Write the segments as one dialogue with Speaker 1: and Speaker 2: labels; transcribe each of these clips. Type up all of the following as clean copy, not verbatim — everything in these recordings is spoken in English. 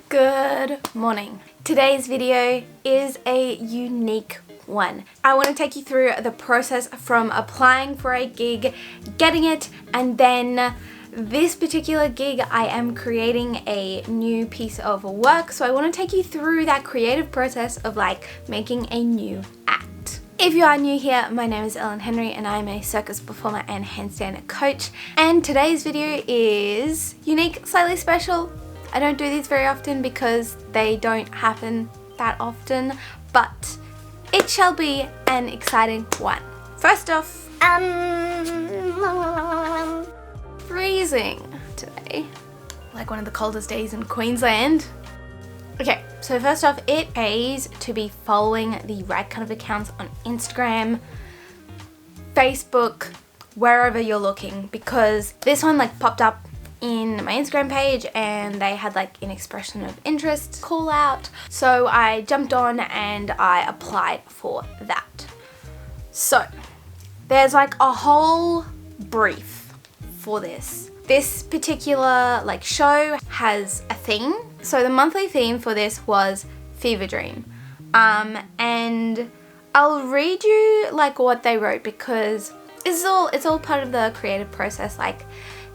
Speaker 1: Good morning. Today's video is a unique one. I want to take you through the process from applying for a gig, getting it, and then this particular gig I am creating a new piece of work. So I want to take you through that creative process of like making a new act. If you are new here, my name is Ellen Henry and I'm a circus performer and handstand coach. And today's video is unique, slightly special. I don't do these very often because they don't happen that often, but it shall be an exciting one. First off, freezing today, like one of the coldest days in Queensland. Okay, so first off, it pays to be following the right kind of accounts on Instagram, Facebook, wherever you're looking, because this one like popped up in my Instagram page and they had like an expression of interest call out. So I jumped on and I applied for that. So there's like a whole brief for this. This particular like show has a theme. So the monthly theme for this was Fever Dream. And I'll read you like what they wrote because it's all part of the creative process, like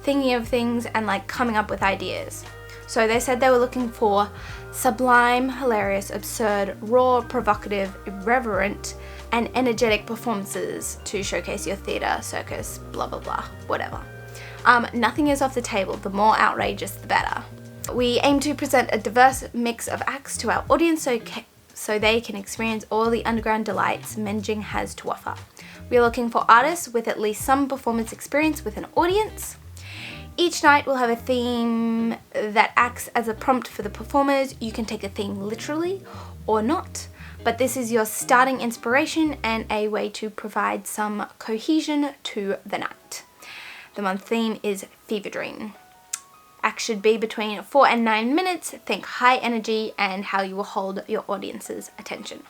Speaker 1: thinking of things and like coming up with ideas. So they said they were looking for sublime, hilarious, absurd, raw, provocative, irreverent, and energetic performances to showcase your theatre, circus, blah blah blah, whatever. Nothing is off the table. The more outrageous, the better. We aim to present a diverse mix of acts to our audience so they can experience all the underground delights Menjing has to offer. We are looking for artists with at least some performance experience with an audience. Each night we'll have a theme that acts as a prompt for the performers. You can take a theme literally or not, but this is your starting inspiration and a way to provide some cohesion to the night. The month theme is Fever Dream. Act should be between 4 and 9 minutes. Think high energy and how you will hold your audience's attention.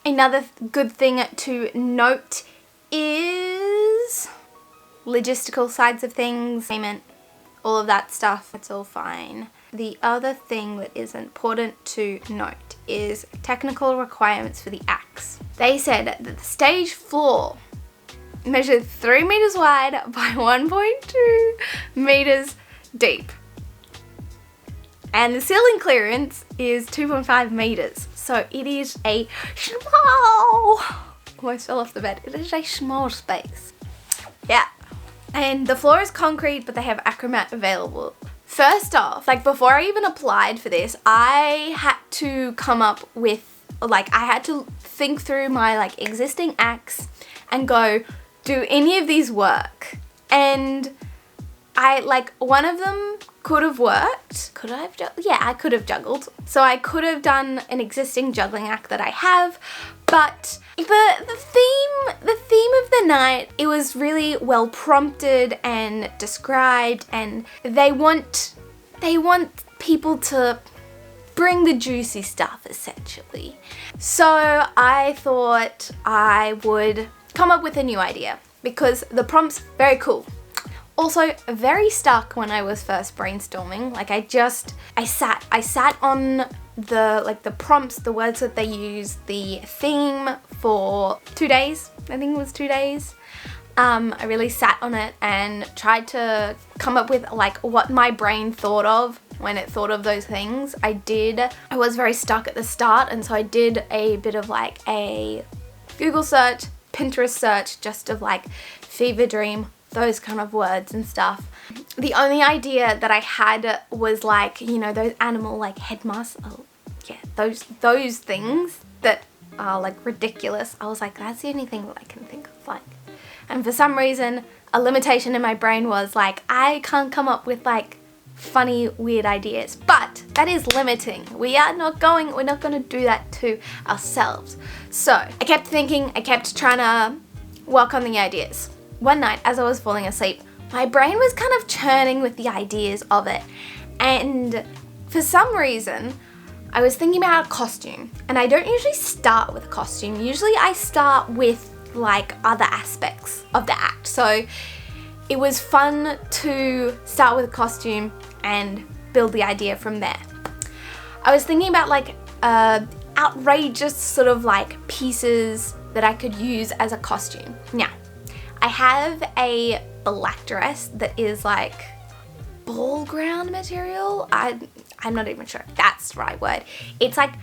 Speaker 1: Another good thing to note is logistical sides of things, payment, all of that stuff, it's all fine. The other thing that is important to note is technical requirements for the acts. They said that the stage floor measured 3 meters wide by 1.2 meters deep. And the ceiling clearance is 2.5 meters. So it is a small, almost fell off the bed. It is a small space. Yeah. And the floor is concrete, but they have acromat available. First off, like before I even applied for this, I had to come up with, like I had to think through my like existing acts and go, do any of these work? And I like one of them could have worked. Could I have yeah, I could have juggled. So I could have done an existing juggling act that I have, but the theme of the night, it was really well prompted and described, and they want people to bring the juicy stuff essentially. So I thought I would come up with a new idea because the prompt's very cool. Also very stuck when I was first brainstorming. Like I sat on the prompts, the words that they use, the theme for 2 days. I think it was 2 days. I really sat on it and tried to come up with like what my brain thought of when it thought of those things. I was very stuck at the start, and so I did a bit of like a Google search, Pinterest search, just of like fever dream, those kind of words and stuff. The only idea that I had was like, you know, those animal like head masks. Oh, yeah, those things that are like ridiculous. I was like, that's the only thing that I can think of, like. And for some reason, a limitation in my brain was like, I can't come up with like funny, weird ideas. But that is limiting. We're not going to do that to ourselves. So I kept thinking, I kept trying to work on the ideas. One night, as I was falling asleep, my brain was kind of churning with the ideas of it. And for some reason, I was thinking about a costume. And I don't usually start with a costume. Usually I start with like other aspects of the act. So it was fun to start with a costume and build the idea from there. I was thinking about like outrageous sort of like pieces that I could use as a costume. Now, I have a black dress that is like ball ground material. I'm not even sure if that's the right word. It's like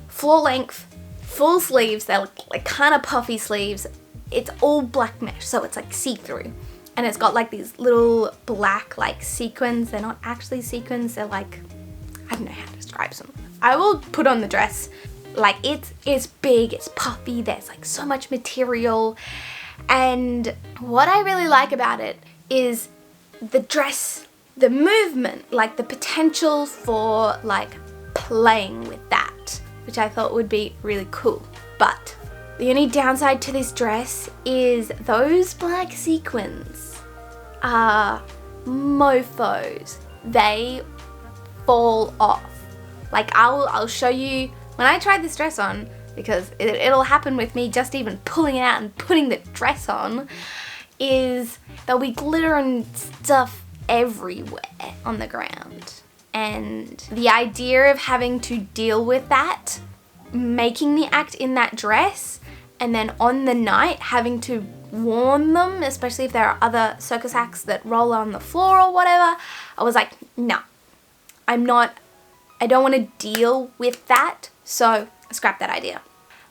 Speaker 1: floor length, full sleeves. They're like kind of puffy sleeves. It's all black mesh, so it's like see-through. And it's got like these little black like sequins. They're not actually sequins. They're like, I don't know how to describe them. I will put on the dress. Like it's big, it's puffy, there's like so much material. And what I really like about it is the dress, the movement, like the potential for like playing with that, which I thought would be really cool. But the only downside to this dress is those black sequins are mofos. They fall off. Like I'll show you when I tried this dress on, because it'll happen with me just even pulling it out and putting the dress on, is there'll be glitter and stuff everywhere on the ground. And the idea of having to deal with that, making the act in that dress, and then on the night having to warn them, especially if there are other circus acts that roll on the floor or whatever, I was like, no, I don't want to deal with that, so I scrapped that idea.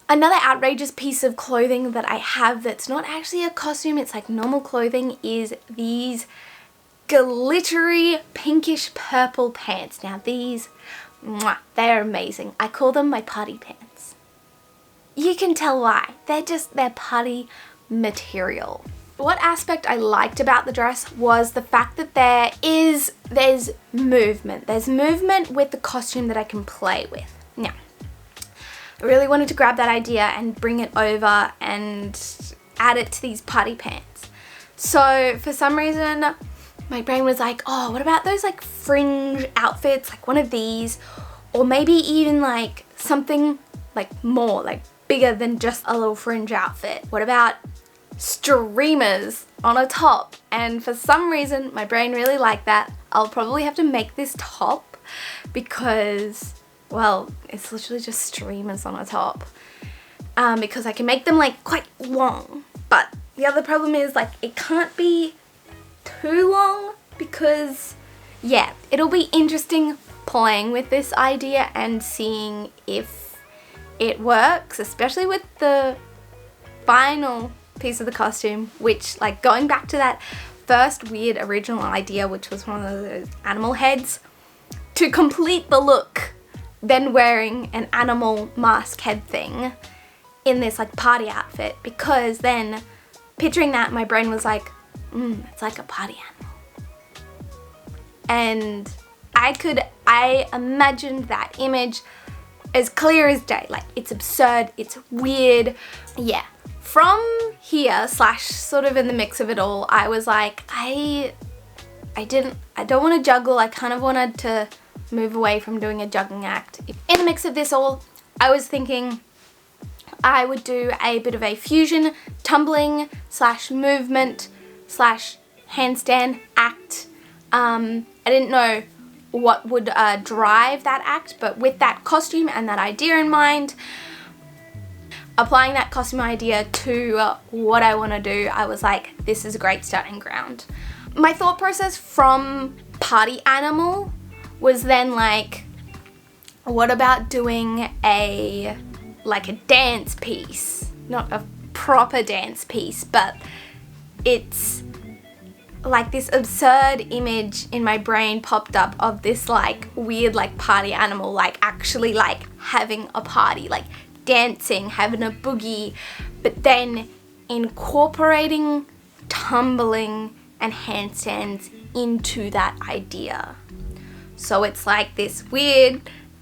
Speaker 1: Another outrageous piece of clothing that I have that's not actually a costume, it's like normal clothing, is these glittery pinkish purple pants. Now these, they're amazing. I call them my party pants. You can tell why. They're party material. What aspect I liked about the dress was the fact that there's movement. There's movement with the costume that I can play with. Now, I really wanted to grab that idea and bring it over and add it to these party pants. So for some reason, my brain was like, oh, what about those like fringe outfits, like one of these, or maybe even like something like more, like bigger than just a little fringe outfit. What about streamers on a top? And for some reason, my brain really liked that. I'll probably have to make this top because, well, it's literally just streamers on a top, because I can make them like quite long. But the other problem is like it can't be too long because, yeah, it'll be interesting playing with this idea and seeing if it works, especially with the final piece of the costume, which, like, going back to that first weird original idea, which was one of those animal heads, to complete the look, then wearing an animal mask head thing in this like party outfit, because then picturing that, my brain was like, it's like a party animal. And I imagined that image as clear as day. Like, it's absurd, it's weird. Yeah. From here, slash sort of in the mix of it all, I was like, I don't want to juggle. I kind of wanted to move away from doing a juggling act. In the mix of this all, I was thinking I would do a bit of a fusion tumbling slash movement slash handstand act. I didn't know what would drive that act, but with that costume and that idea in mind, applying that costume idea to what I want to do, I was like, this is a great starting ground. My thought process from party animal was then like, what about doing a dance piece? Not a proper dance piece, but it's like this absurd image in my brain popped up of this like weird like party animal, like actually like having a party, like dancing, having a boogie, but then incorporating tumbling and handstands into that idea. So it's like this weird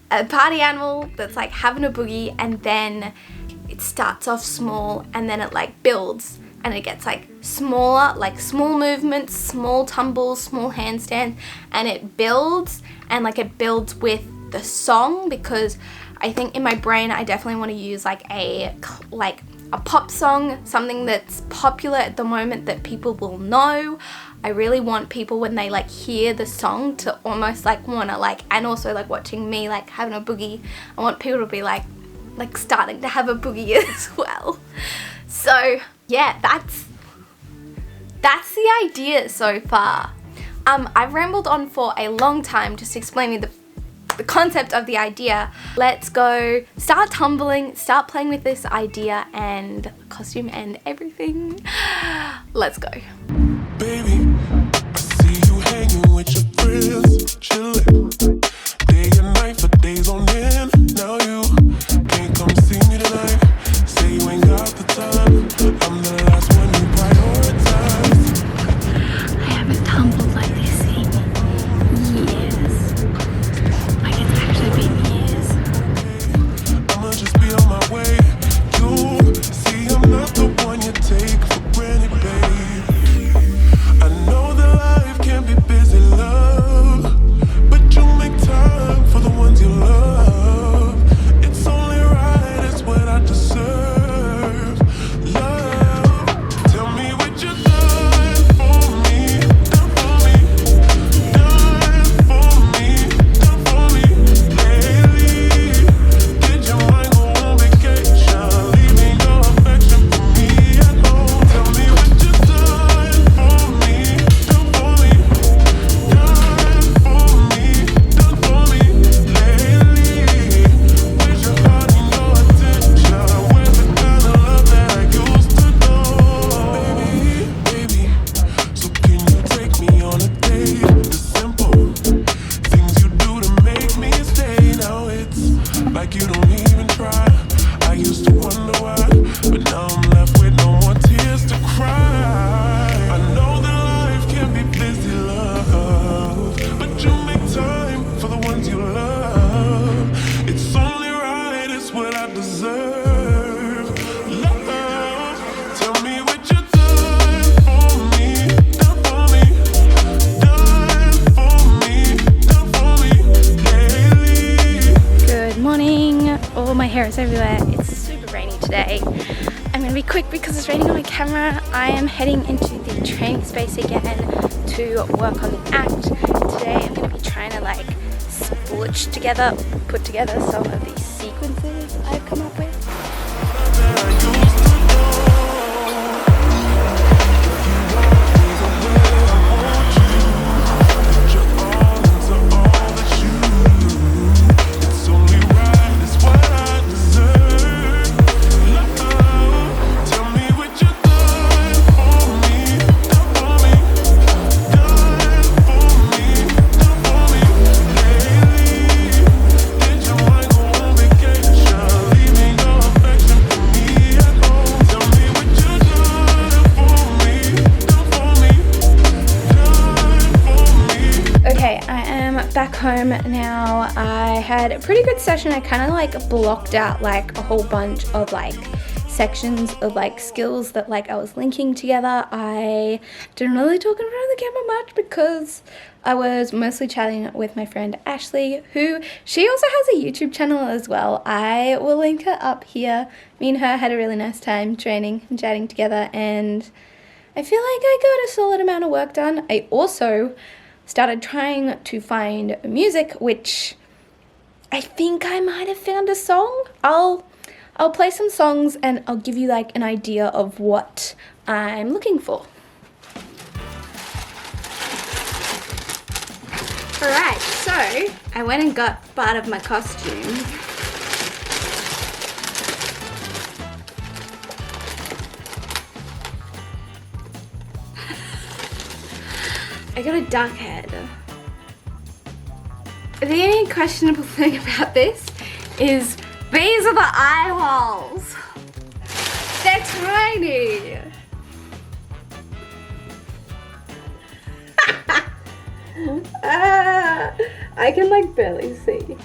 Speaker 1: party animal that's like having a boogie, and then it starts off small and then it like builds and it gets like smaller, like small movements, small tumbles, small handstands, and it builds, and like it builds with the song, because I think in my brain I definitely want to use like a pop song, something that's popular at the moment that people will know. I really want people when they like hear the song to almost like wanna like, and also like watching me like having a boogie, I want people to be like starting to have a boogie as well. So yeah, that's the idea so far. I've rambled on for a long time just explaining the concept of the idea. Let's go start tumbling, start playing with this idea and costume and everything. Let's go.
Speaker 2: Baby, I see you hanging with your friends, chilling day and night for days on end. Now you can't come see me tonight. Say you ain't got the time. I'm the last one you prioritize.
Speaker 1: I haven't tumbled like this in years. Like it's actually been years.
Speaker 2: I'ma just be on my way. You see, I'm not the one you take for granted, babe. I know that life can be busy, love, but you make time for the ones you love. It's only right, it's what I deserve. Love, tell me what you've done for me, done for me, done for me, done for me lately. Did your mind go on vacation, leaving your affection for me at home? Tell me what you've done for me, done for me, done for me, done for me lately. Where's your heart and your attention? Where's the kind of love that I used to know? Baby, so can you take me on a date? The simple things you do to make me stay. Now it's like you don't even try. I used to wonder why, but now I'm left with no more tears to cry. I know that life can be busy, love, but you make time for the ones you love. It's only right, it's what I deserve. Love, tell me what you've done for me, done for me, done for me, done for me lately.
Speaker 1: Good morning. Oh, my hair is everywhere. It's super rainy today. I'm gonna be quick because it's raining on my camera. I am heading into the training space again to work on the act. Today I'm gonna be trying to like put together some of these sequences I've come up with. Back home now. I had a pretty good session. I kind of like blocked out like a whole bunch of like sections of like skills that like I was linking together. I didn't really talk in front of the camera much because I was mostly chatting with my friend Ashley, who she also has a YouTube channel as well. I will link her up here. Me and her had a really nice time training and chatting together, and I feel like I got a solid amount of work done. I also started trying to find music, which I think I might have found a song. I'll play some songs and I'll give you like an idea of what I'm looking for. Alright, so I went and got part of my costume. I got a duck head. The only questionable thing about this is these are the eye holes. They're tiny. I can like barely see.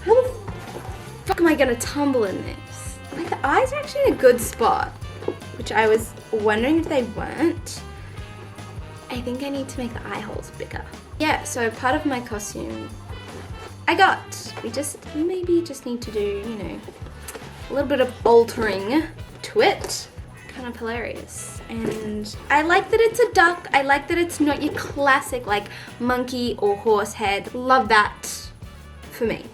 Speaker 1: How the fuck am I gonna tumble in this? Like the eyes are actually in a good spot, which I was wondering if they weren't. I think I need to make the eye holes bigger. Yeah, so part of my costume I got. We maybe just need to do, you know, a little bit of altering to it. kind of hilarious. And I like that it's a duck. I like that it's not your classic like monkey or horse head. Love that for me.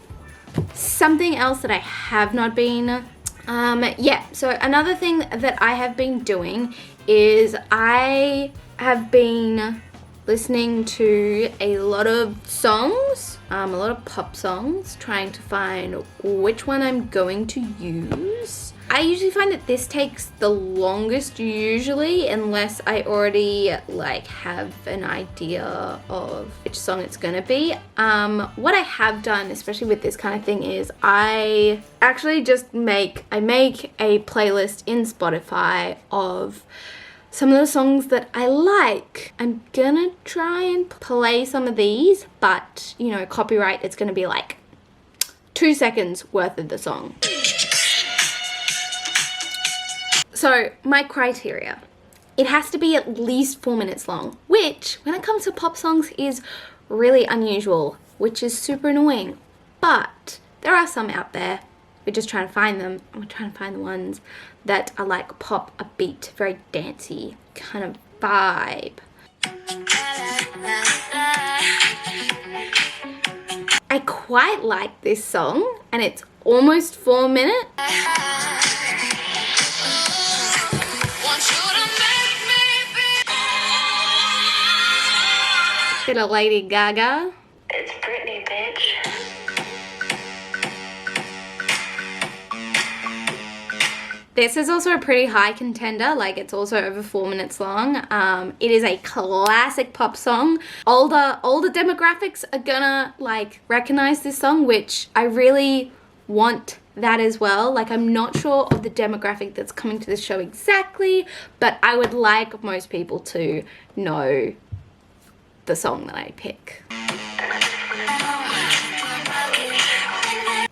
Speaker 1: Something else that I have not been, so another thing that I have been doing is I have been listening to a lot of songs, a lot of pop songs, trying to find which one I'm going to use. I usually find that this takes the longest usually, unless I already like have an idea of which song it's gonna be. What I have done, especially with this kind of thing, is I actually just make a playlist in Spotify of some of the songs that I like. I'm gonna try and play some of these, but you know, copyright, it's gonna be like 2 seconds worth of the song. So my criteria, it has to be at least 4 minutes long, which when it comes to pop songs is really unusual, which is super annoying. But there are some out there. We're just trying to find them, and we're trying to find the ones that are like pop, upbeat, very dancey kind of vibe. I quite like this song, and it's almost 4 minutes. Bit of Lady Gaga.
Speaker 3: It's Britney, bitch.
Speaker 1: This is also a pretty high contender, like it's also over 4 minutes long. It is a classic pop song. Older demographics are gonna like recognize this song, which I really want that as well. Like I'm not sure of the demographic that's coming to this show exactly, but I would like most people to know the song that I pick.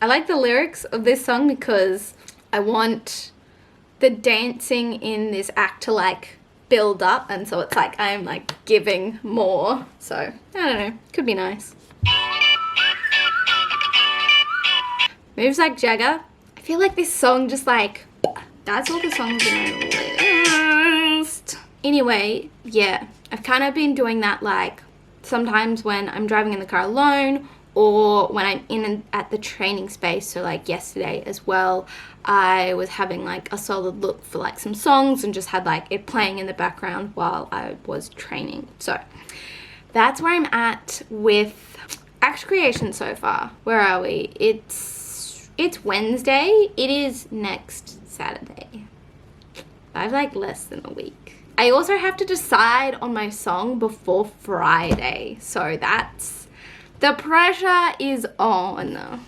Speaker 1: I like the lyrics of this song because I want the dancing in this act to like build up, and so it's like I'm like giving more. So I don't know, could be nice. Moves like Jagger. I feel like this song just like, that's all the songs in my list. Anyway, yeah, I've kind of been doing that like sometimes when I'm driving in the car alone, or when I'm in at the training space. So like yesterday as well, I was having like a solid look for like some songs and just had like it playing in the background while I was training. So that's where I'm at with act creation so far. Where are we? It's Wednesday. It is next Saturday. I have like less than a week. I also have to decide on my song before Friday. So that's, the pressure is on.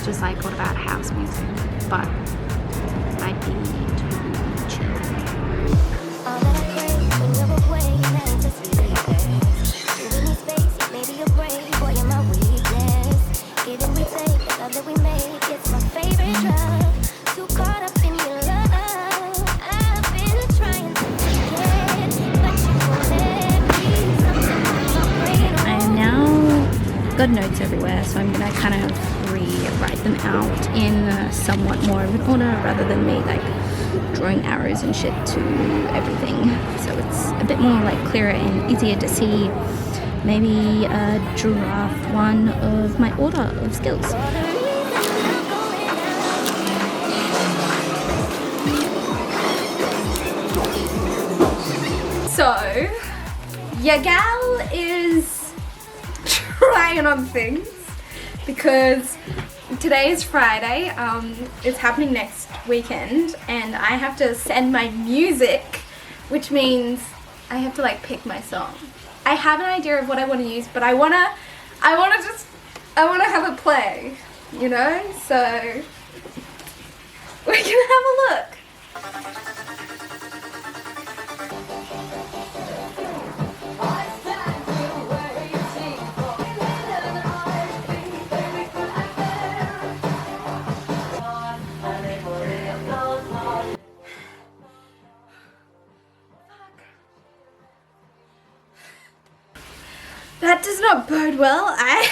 Speaker 1: Just like, what about house music? But might be too chill. I am now got notes everywhere, so I'm gonna kind of write them out in somewhat more of an order rather than me like drawing arrows and shit to everything, so it's a bit more like clearer and easier to see
Speaker 4: maybe a draft one of my order of skills.
Speaker 1: So, your gal is trying on things because today is Friday, it's happening next weekend, and I have to send my music, which means I have to like pick my song. I have an idea of what I want to use, but I wanna have a play, you know? So we can have a look. That does not bode well. I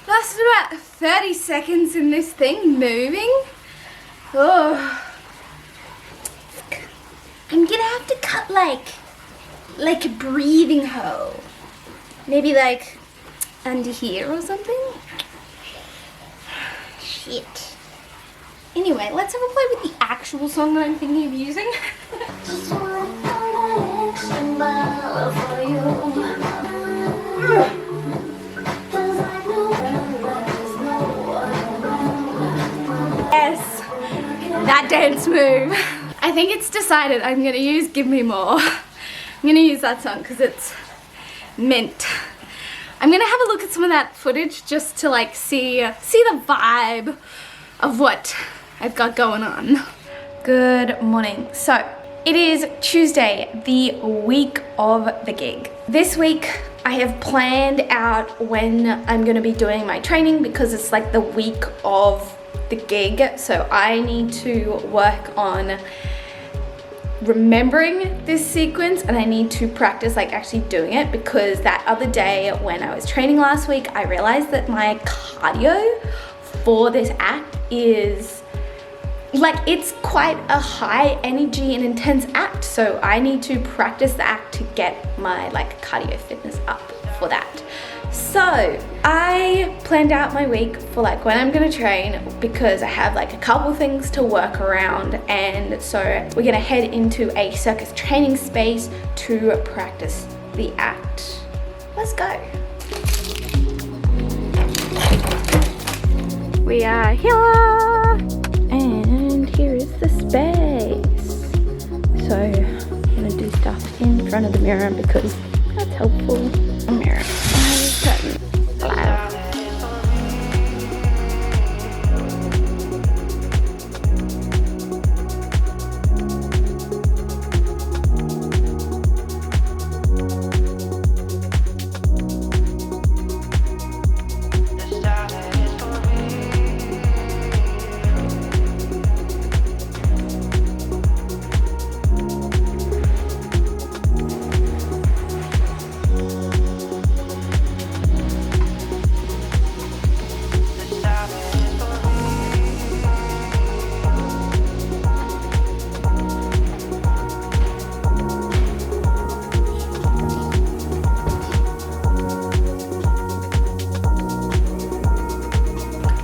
Speaker 1: lasted about 30 seconds in this thing moving. Oh. I'm gonna have to cut like a breathing hole. Maybe like under here or something. Shit. Anyway, let's have a play with the actual song that I'm thinking of using. Yes, that dance move. I think it's decided I'm gonna use Give Me More. I'm gonna use that song because it's mint. I'm gonna have a look at some of that footage just to like see the vibe of what I've got going on. Good morning. So it is Tuesday, the week of the gig. This week I have planned out when I'm gonna be doing my training because it's like the week of the gig. So I need to work on remembering this sequence, and I need to practice like actually doing it, because that other day when I was training last week, I realized that my cardio for this act is like, it's quite a high energy and intense act. So I need to practice the act to get my like cardio fitness up for that. So I planned out my week for like when I'm gonna train, because I have like a couple things to work around, and so we're gonna head into a circus training space to practice the act. Let's go. We are here, and here is the space. So I'm gonna do stuff in front of the mirror because that's helpful. A mirror.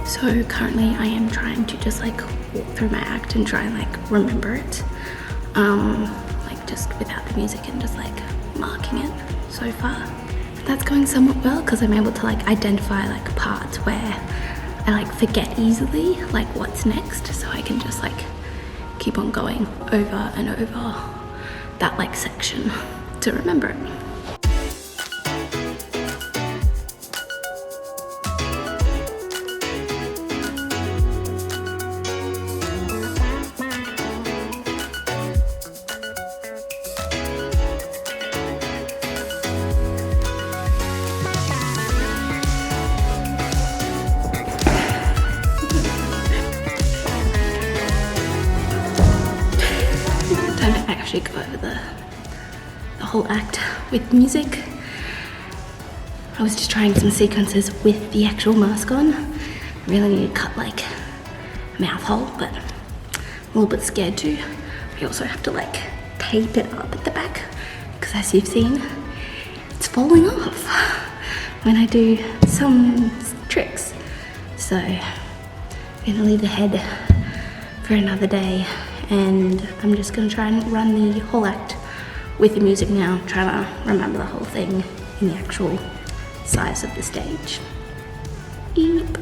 Speaker 1: So currently I am trying to just like walk through my act and try and like remember it, like just without the music and just like marking it so far. And that's going somewhat well because I'm able to like identify like parts where I like forget easily like what's next, so I can just like keep on going over and over that like section to remember it. Go over the whole act with music. I was just trying some sequences with the actual mask on. I really need to cut like a mouth hole, but I'm a little bit scared to. We also have to like tape it up at the back because, as you've seen, it's
Speaker 4: falling off when I do some tricks. So I'm gonna leave the head for another day, and I'm just gonna try and run the whole act with the music now, trying to remember the whole thing in the actual size of the stage. Yep.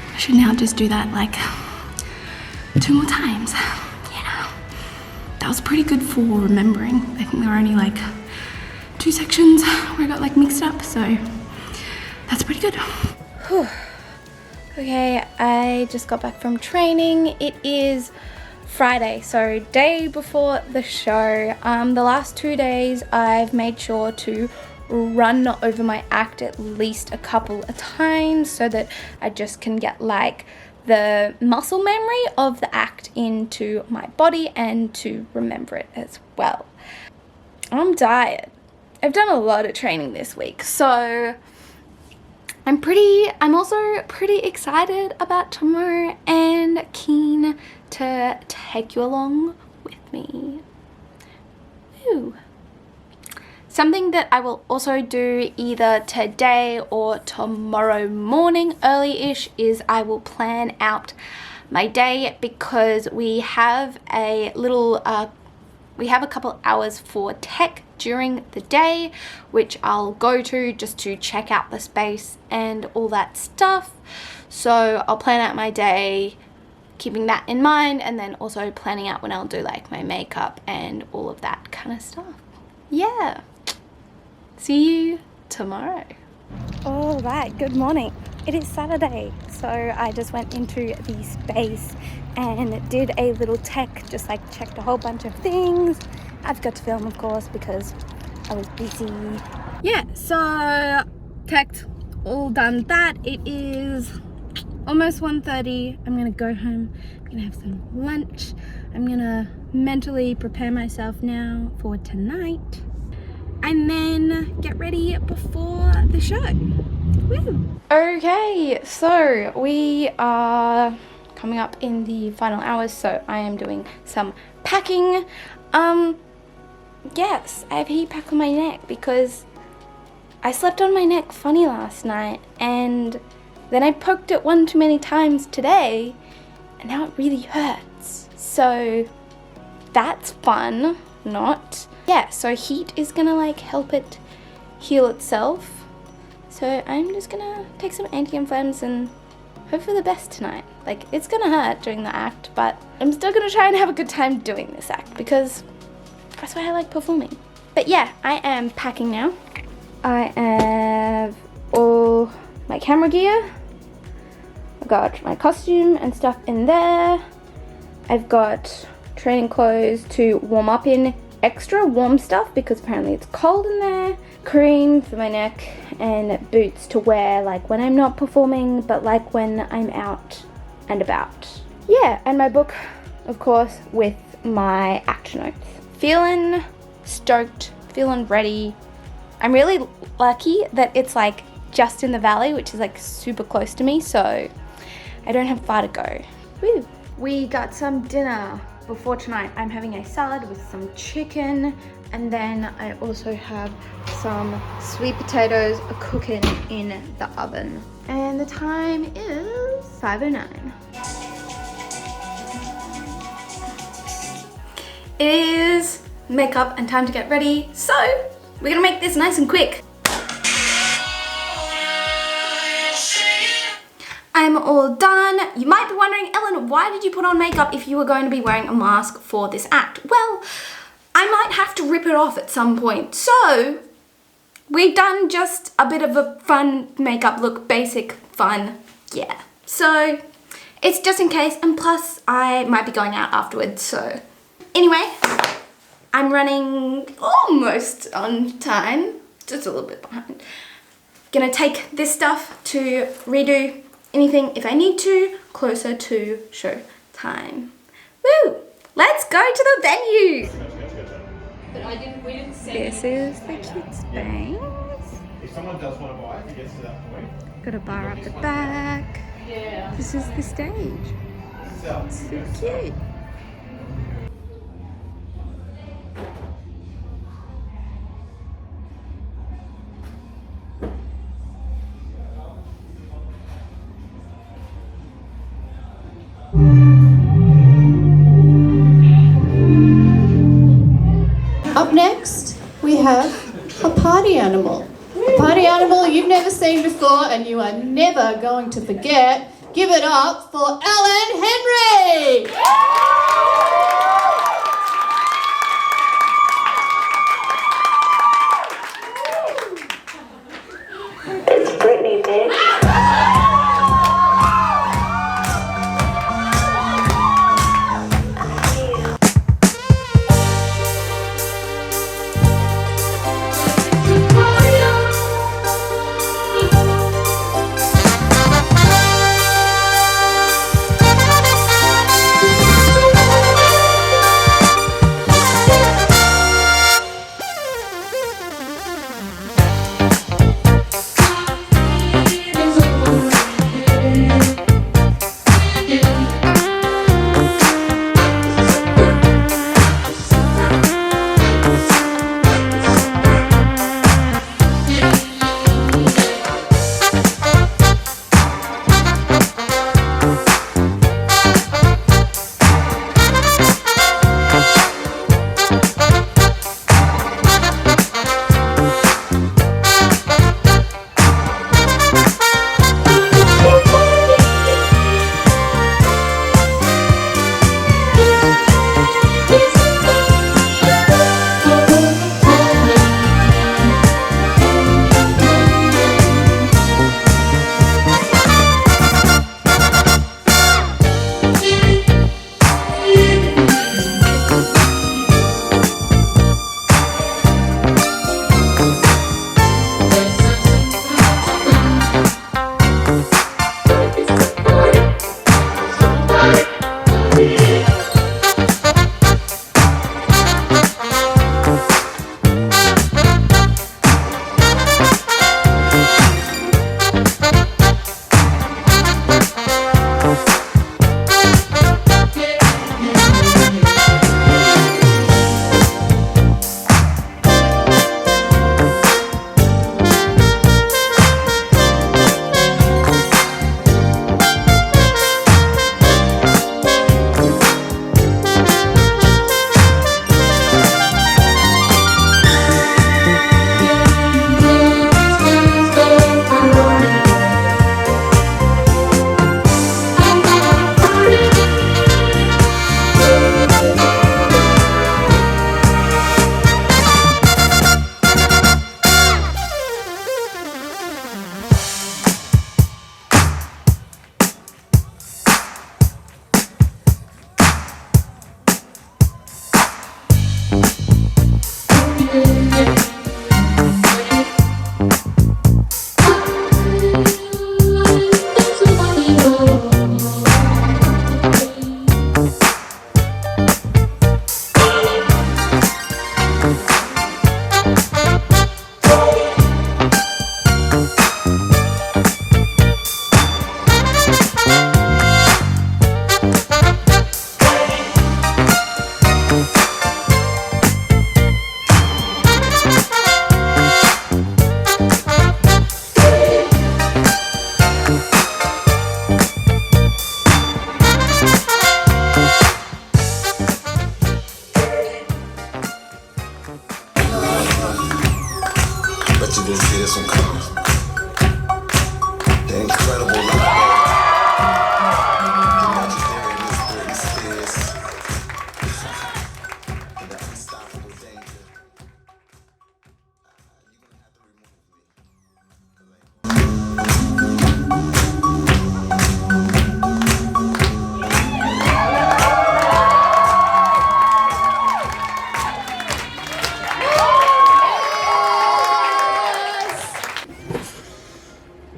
Speaker 4: I should now just do that like 2 more times. You know, that was pretty good for remembering. I think there were only like 2 sections where I got like mixed up, so that's pretty good.
Speaker 1: Whew. Okay, I just got back from training. It is Friday, so day before the show. The last 2 days I've made sure to run over my act at least a couple of times so that I just can get like the muscle memory of the act into my body and to remember it as well. I'm tired. I've done a lot of training this week, so I'm also pretty excited about tomorrow and keen to take you along with me. Ooh. Something that I will also do either today or tomorrow morning early-ish is I will plan out my day, because we have a couple hours for tech during the day, which I'll go to just to check out the space and all that stuff. So I'll plan out my day keeping that in mind, and then also planning out when I'll do like my makeup and all of that kind of stuff. Yeah. See you tomorrow. All right, good morning. It is Saturday, so I just went into the space and did a little tech, just like checked a whole bunch of things. I've got to film, of course, because I was busy. Yeah, so teched, all done that. It is almost 1:30. I'm gonna go home, I'm gonna have some lunch. I'm gonna mentally prepare myself now for tonight, and then get ready before the show. Woo. Okay, so we are coming up in the final hours, so I am doing some packing. Yes, I have heat pack on my neck because I slept on my neck funny last night, and then I poked it one too many times today, and now it really hurts. So that's fun, not. Yeah, so heat is gonna like help it heal itself. So I'm just gonna take some anti-inflammatories and hope for the best tonight. Like, it's gonna hurt during the act, but I'm still gonna try and have a good time doing this act because that's why I like performing. But yeah, I am packing now. I have all my camera gear. I've got my costume and stuff in there. I've got training clothes to warm up in, extra warm stuff because apparently it's cold in there, cream for my neck, and boots to wear like when I'm not performing, but like when I'm out and about. Yeah, and my book, of course, with my act notes. Feeling stoked, feeling ready. I'm really lucky that it's like just in the valley, which is like super close to me, so I don't have far to go. Woo. We got some dinner before tonight. I'm having a salad with some chicken, and then I also have some sweet potatoes cooking in the oven. And the time is 5:09. It is makeup and time to get ready, so we're gonna make this nice and quick. I'm all done. You might be wondering, Ellen, why did you put on makeup if you were going to be wearing a mask for this act? Well, I might have to rip it off at some point. So we've done just a bit of a fun makeup look, basic fun, yeah. So it's just in case, and plus I might be going out afterwards, so. Anyway, I'm running almost on time, just a little bit behind. Gonna take this stuff to redo anything if I need to, closer to show time. Woo! Let's go to the venue! This is the kids' space.
Speaker 5: If someone does want to buy, if it gets to that point,
Speaker 1: Got a bar up the back. This is the stage.
Speaker 5: sell.
Speaker 1: So cute.
Speaker 6: Up next, we have a party animal. A party animal you've never seen before and you are never going to forget. Give it up for Ellen Henry!
Speaker 3: It's Britney, bitch.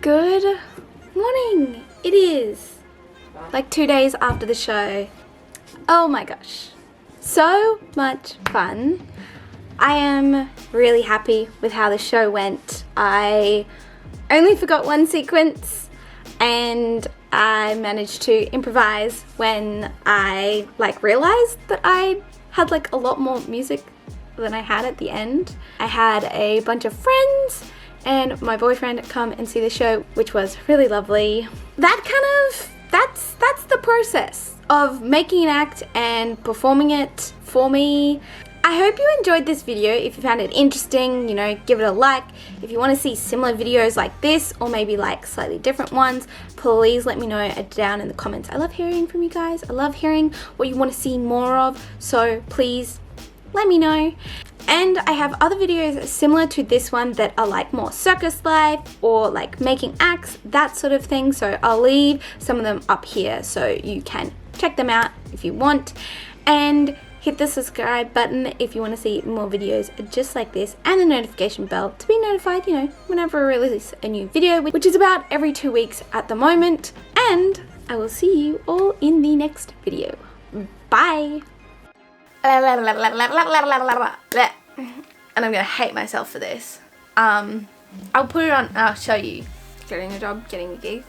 Speaker 1: Good morning. 2 days after the show. Oh my gosh, so much fun. I am really happy with how the show went. I only forgot one sequence and I managed to improvise when I realized that I had a lot more music than I had at the end. I had a bunch of friends and my boyfriend come and see the show, which was really lovely. That's the process of making an act and performing it for me. I hope you enjoyed this video. If you found it interesting, give it a like. If you want to see similar videos like this or maybe slightly different ones, please let me know down in the comments. I love hearing from you guys. I love hearing what you want to see more of, so please let me know. And I have other videos similar to this one that are more circus life or making acts, that sort of thing. So I'll leave some of them up here so you can check them out if you want. And hit the subscribe button if you want to see more videos just like this, and the notification bell to be notified, whenever I release a new video, which is about every 2 weeks at the moment. And I will see you all in the next video. Bye! And I'm gonna hate myself for this. I'll put it on and I'll show you. Getting a job, getting a gig.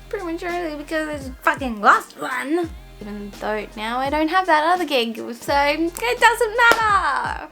Speaker 1: Prematurely because I fucking lost one. Even though now I don't have that other gig, so it doesn't matter.